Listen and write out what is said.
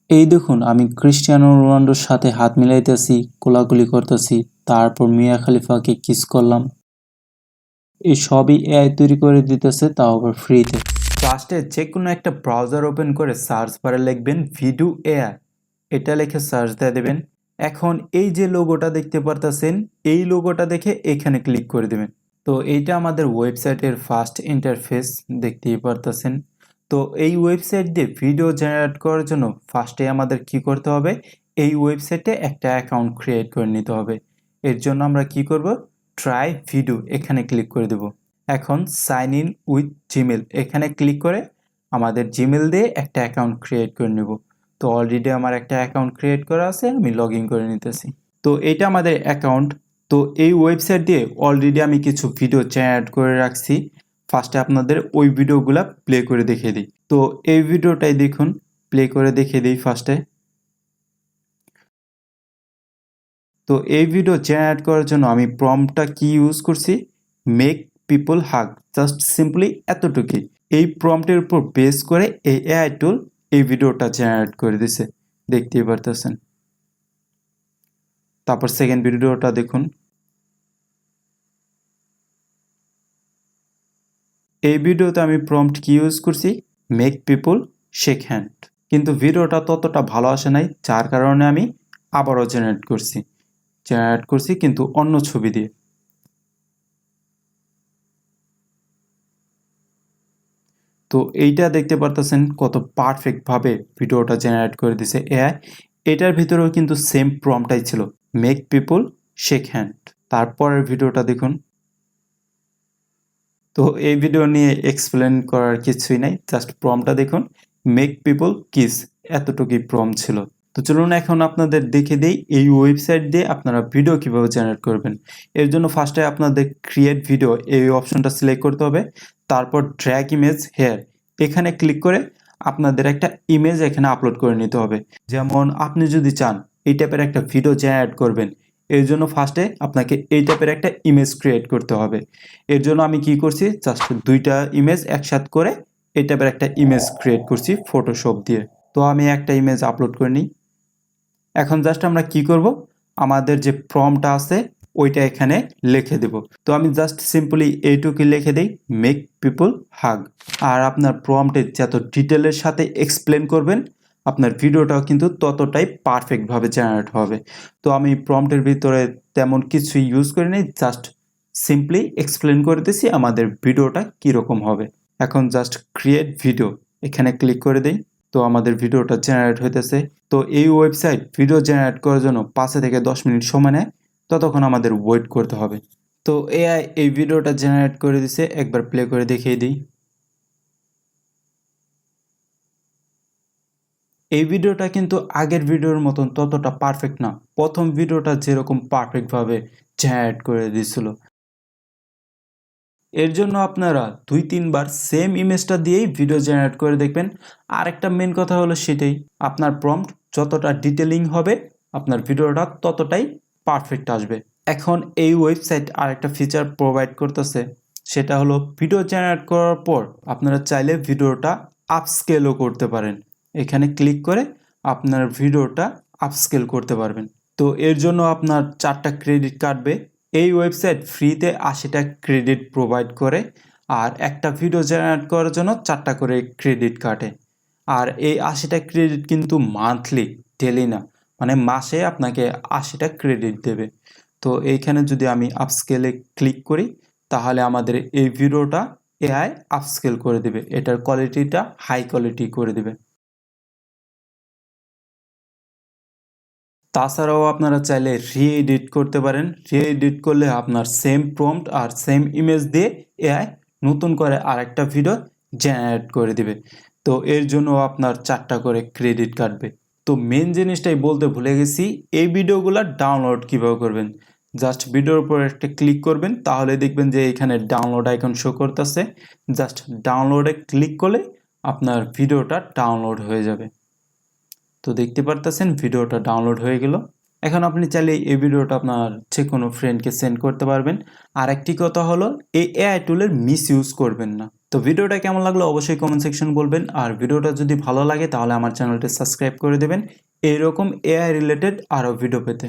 এই দেখুন আমি ক্রিস্টিয়ানো রোনাল্ডোর সাথে হাত মিলাইতেছি, কোলাকুলি করতেছি, তারপর মিয়া খলিফাকে কিস করলাম। এই সবই এআই তৈরি করে দিতেছে, তাও আবার ফ্রিতে। ফার্স্টে যে কোনো একটা ব্রাউজার ওপেন করে সার্চ বারে লিখবেন ভিডিও এআই, এটা লিখে সার্চ দিয়ে দেবেন। এখন এই যে লোগোটা দেখতে পারতেছেন, এই লোগোটা দেখে এখানে ক্লিক করে দেবেন। তো এইটা আমাদের ওয়েবসাইটের ফার্স্ট ইন্টারফেস, দেখতেই পারতেছেন। তো এই ওয়েবসাইট দিয়ে ভিডিও জেনারেট করার জন্য ফার্স্টে আমাদের কি করতে হবে, এই ওয়েবসাইটে একটা অ্যাকাউন্ট ক্রিয়েট করে নিতে হবে। এর জন্য আমরা কি করব, ট্রাই ভিডিও এখানে ক্লিক করে দেব। এখন সাইন ইন উইথ জিমেল এখানে ক্লিক করে আমাদের জিমেল দিয়ে একটা অ্যাকাউন্ট ক্রিয়েট করে নেব। তো অলরেডি আমার একটা অ্যাকাউন্ট ক্রিয়েট করা আছে, আমি লগ ইন করে নিতেছি। তো এটা আমাদের অ্যাকাউন্ট। তো এই ওয়েবসাইট দিয়ে অলরেডি আমি কিছু ভিডিও জেনারেট করে রাখছি। ফার্স্টে আপনাদের ওই ভিডিওগুলো প্লে করে দেখিয়ে দিই। তো এই ভিডিওটাই দেখুন, প্লে করে দেখিয়ে দিই ফার্স্টে। তো এই ভিডিও জেনারেট করার জন্য আমি প্রম্পটটা কি ইউজ করছি, মেক পিপল হাগ, জাস্ট সিম্পলি এতটুকুই। এই প্রম্পটের উপর বেস করে এই এআই টুল এই ভিডিওটা জেনারেট করে দিছে, দেখতেই পারতেছেন। তারপর সেকেন্ড ভিডিওটা দেখুন। এই ভিডিওতে আমি প্রম্পট কি ইউজ করছি, মেক পিপল শেক হ্যান্ড, কিন্তু ভিডিওটা ততটা ভালো আসে নাই, যার কারণে আমি আবারও জেনারেট করছি কিন্তু অন্য ছবি দিয়ে। তো এইটা দেখতে পারতেছেন কত পারফেক্টভাবে ভিডিওটা জেনারেট করে দিছে এআই। এটার ভিতরেও কিন্তু সেম প্রম্পটাই ছিল, মেক পিপল শেক হ্যান্ড। তারপরের ভিডিওটা দেখুন। তো এই ভিডিও নিয়ে এক্সপ্লেন করার কিছুই নাই, জাস্ট প্রম্পটটা দেখুন, মেক পিপল কিস, এতটুকুই প্রম্পট ছিল। তো চলুন এখন আপনাদের দেখে দেই এই ওয়েবসাইট দিয়ে আপনারা ভিডিও কিভাবে জেনারেট করবেন। এর জন্য ফার্স্টে আপনাদের ক্রিয়েট ভিডিও এই অপশনটা সিলেক্ট করতে হবে। তারপর ড্র্যাগ ইমেজ হেয়ার এখানে ক্লিক করে আপনাদের একটা ইমেজ এখানে আপলোড করে নিতে হবে। যেমন আপনি যদি চান এই টাইপের একটা ভিডিও জেনারেট করবেন, এর জন্য ফার্স্টে আপনাকে এই টাইপের একটা ইমেজ ক্রিয়েট করতে হবে। এর জন্য আমি কি করছি, জাস্ট দুইটা ইমেজ একসাথে করে এই টাইপের একটা ইমেজ ক্রিয়েট করছি ফটোশপ দিয়ে। তো আমি একটা ইমেজ আপলোড করে নিই। এখন জাস্ট আমরা কি করব, আমাদের যে প্রম্পটটা আছে ওইটা এখানে লিখে দেব। তো আমি জাস্ট সিম্পলি এইটুকু লিখে দেই, মেক পিপল হাগ। আর আপনার প্রম্পটে যত ডিটেলের সাথে এক্সপ্লেন করবেন আপনার ভিডিওটাও কিন্তু ততটাই পারফেক্টভাবে জেনারেট হবে। তো আমি প্রম্পটের ভিতরে তেমন কিছু ইউজ করি নাই, জাস্ট সিম্পলি এক্সপ্লেন করে দিছি আমাদের ভিডিওটা কীরকম হবে। এখন জাস্ট ক্রিয়েট ভিডিও এখানে ক্লিক করে দেই। তো আমাদের ভিডিওটা জেনারেট হইতেছে। তো এই ওয়েবসাইট ভিডিও জেনারেট করার জন্য 5 থেকে 10 মিনিট সময় নেয়, ততক্ষণ আমাদের ওয়েট করতে হবে। তো এআই এই ভিডিওটা জেনারেট করে দিছে, একবার প্লে করে দেখিয়ে দিই। এই ভিডিওটা কিন্তু আগের ভিডিওর মতন ততটা পারফেক্ট না, প্রথম ভিডিওটা যেরকম পারফেক্টভাবে জেনারেট করে দিছিল। এর জন্য আপনারা 2-3 বার সেম ইমেজটা দিয়েই ভিডিও জেনারেট করে দেখবেন। আর একটা মেন কথা হলো সেটাই, আপনার প্রম্পট যতটা ডিটেলিং হবে আপনার ভিডিওটা ততটাই পারফেক্ট আসবে। এখন এই ওয়েবসাইট আরেকটা ফিচার প্রোভাইড করতেছে, সেটা হলো ভিডিও জেনারেট করার পর আপনারা চাইলে ভিডিওটা আপস্কেলও করতে পারেন। এখানে ক্লিক করে আপনার ভিডিওটা আপস্কেল করতে পারবেন। তো এর জন্য আপনার 4টা ক্রেডিট কাটবে। এই ওয়েবসাইট ফ্রিতে 80টা ক্রেডিট প্রোভাইড করে, আর একটা ভিডিও জেনারেট করার জন্য 4টা করে ক্রেডিট কাটে। আর এই 80টা ক্রেডিট কিন্তু মান্থলি, ডেলি না, মানে মাসে আপনাকে 80টা ক্রেডিট দেবে। তো এইখানে যদি আমি আপস্কেলে ক্লিক করি তাহলে আমাদের এই ভিডিওটা এআই আপস্কেল করে দেবে, এটার কোয়ালিটিটা হাই কোয়ালিটি করে দেবে। তাছাড়াও আপনারা চাইলে রি-এডিট করতে পারেন। রি-এডিট করলে আপনার সেম প্রম্পট আর সেম ইমেজ দিয়ে এআই নতুন করে আরেকটা ভিডিও জেনারেট করে দিবে। তো এর জন্য আপনার 4টা করে ক্রেডিট কাটবে। তো মেন জিনিসটাই বলতে ভুলে গেছি, এই ভিডিওগুলো ডাউনলোড কিভাবে করবেন। জাস্ট ভিডিওর উপর একটা ক্লিক করবেন, তাহলে দেখবেন যে এখানে ডাউনলোড আইকন শো করতেছে। জাস্ট ডাউনলোডে ক্লিক করলে আপনার ভিডিওটা ডাউনলোড হয়ে যাবে। তো দেখতে পারতেছেন ভিডিওটা ডাউনলোড হয়ে গেল। এখন আপনি চাইলে এই ভিডিওটা আপনার যে কোনো ফ্রেন্ডকে সেন্ড করতে পারবেন। আর একটি কথা হলো, এই এআই টুলের মিস ইউজ করবেন না। তো ভিডিওটা কেমন লাগলো অবশ্যই কমেন্ট সেকশন বলবেন, আর ভিডিওটা যদি ভালো লাগে তাহলে আমার চ্যানেলটা সাবস্ক্রাইব করে দেবেন এইরকম এআই রিলেটেড আরও ভিডিও পেতে।